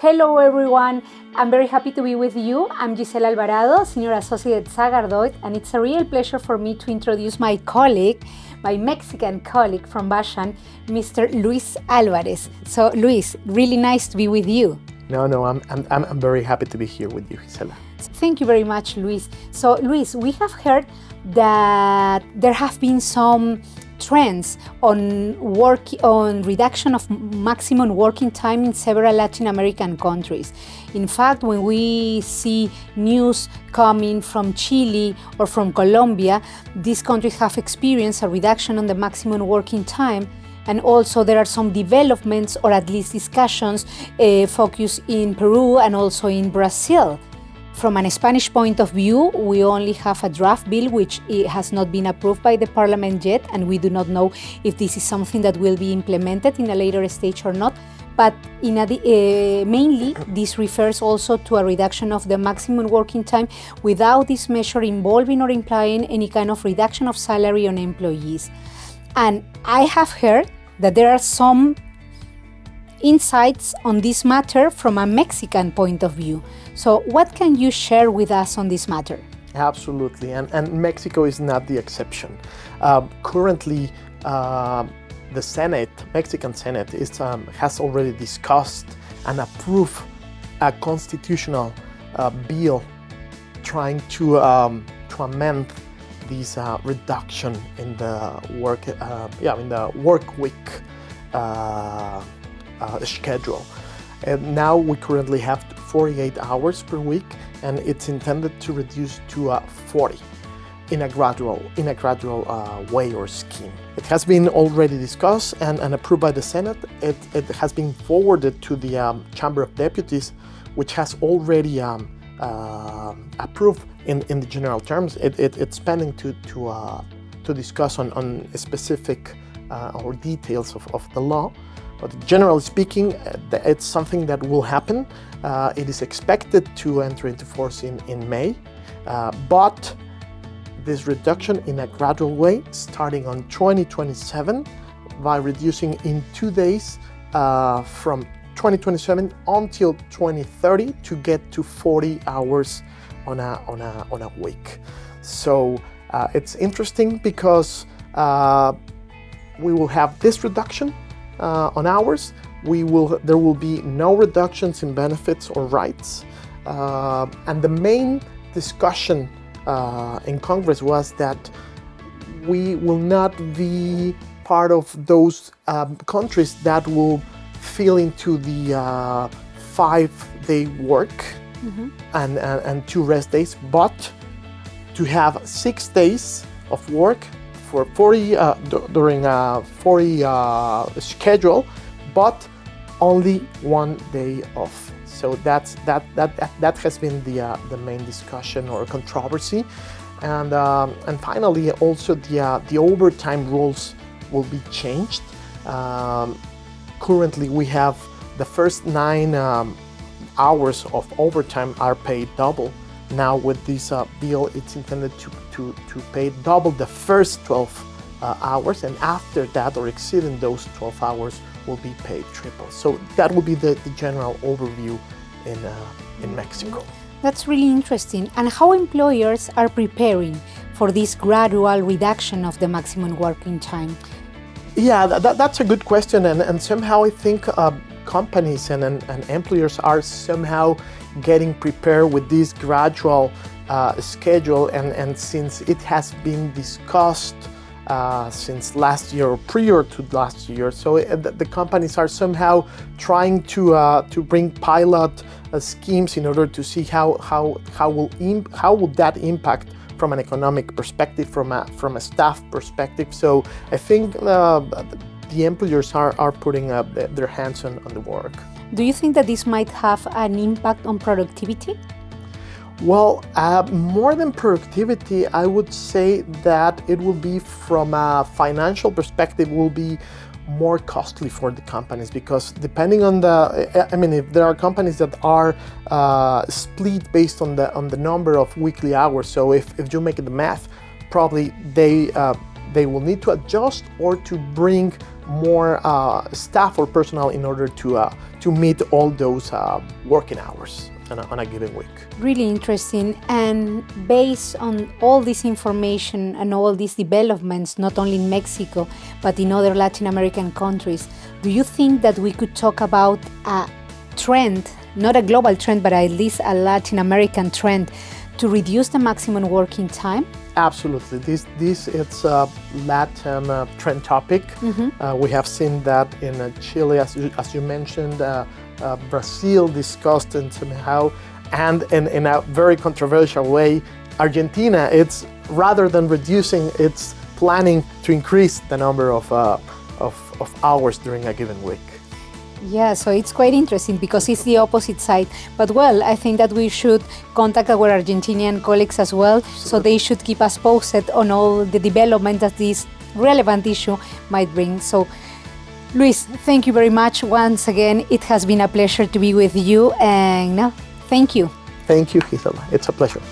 Hello everyone, I'm very happy to be with you. I'm Gisela Alvarado, Senior Associate at Sagardoy, and it's a real pleasure for me to introduce my colleague, my Mexican colleague from Bashan, Mr. Luis Álvarez. So Luis, really nice to be with you. No, I'm very happy to be here with you, Gisela. Thank you very much, Luis. So Luis, we have heard that there have been some trends on reduction of maximum working time in several Latin American countries. In fact, when we see news coming from Chile or from Colombia, these countries have experienced a reduction on the maximum working time. And also there are some developments or at least discussions focused in Peru and also in Brazil. From a Spanish point of view, we only have a draft bill which has not been approved by the parliament yet, and we do not know if this is something that will be implemented in a later stage or not. But mainly, this refers also to a reduction of the maximum working time without this measure involving or implying any kind of reduction of salary on employees. And I have heard that there are some insights on this matter from a Mexican point of view. So what can you share with us on this matter? Absolutely, and Mexico is not the exception. Currently, the Senate, Mexican Senate, has already discussed and approved a constitutional bill trying to amend this reduction in the work week schedule. And now we currently have 48 hours per week, and it's intended to reduce to 40 in a gradual way or scheme. It has been already discussed and approved by the Senate. It has been forwarded to the Chamber of Deputies, which has already approved in the general terms. It's pending to discuss on specific or details of the law. But generally speaking, it's something that will happen. It is expected to enter into force in May, but this reduction in a gradual way, starting on 2027, by reducing in 2 days from 2027 until 2030 to get to 40 hours on a week. So it's interesting because we will have this reduction on hours. There will be no reductions in benefits or rights. And the main discussion in Congress was that we will not be part of those countries that will fall into the 5-day work and 2 rest days, but to have 6 days of work for 40 during a 40 schedule, but only 1 day off. So that has been the main discussion or controversy, and finally also the overtime rules will be changed. Currently, we have the first 9 hours of overtime are paid double. Now with this bill, it's intended to pay double the first 12 hours, and after that, or exceeding those 12 hours, will be paid triple. So that will be the general overview in Mexico. That's really interesting. And how employers are preparing for this gradual reduction of the maximum working time? Yeah, that's a good question, and somehow I think companies and employers are somehow getting prepared with this gradual schedule, and since it has been discussed since last year or prior to last year, so the companies are somehow trying to bring pilot schemes in order to see how will that impact from an economic perspective, from a staff perspective. So I think the employers are putting their hands on the work. Do you think that this might have an impact on productivity? Well, more than productivity, I would say that it will be, from a financial perspective, will be more costly for the companies, because depending on if there are companies that are split based on the number of weekly hours, so if you make the math, probably they will need to adjust or to bring more staff or personnel in order to to meet all those working hours on a given week. Really interesting. And based on all this information and all these developments, not only in Mexico, but in other Latin American countries, do you think that we could talk about a trend, not a global trend, but at least a Latin American trend to reduce the maximum working time? Absolutely. This it's a Latin trend topic. We have seen that in Chile, as you mentioned, Brazil discussed it somehow, and in a very controversial way, Argentina, it's rather than reducing, it's planning to increase the number of hours during a given week. Yeah, so it's quite interesting because it's the opposite side. But well, I think that we should contact our Argentinian colleagues as well, so they should keep us posted on all the development that this relevant issue might bring. So, Luis, thank you very much once again. It has been a pleasure to be with you, and thank you. Thank you, Gisela. It's a pleasure.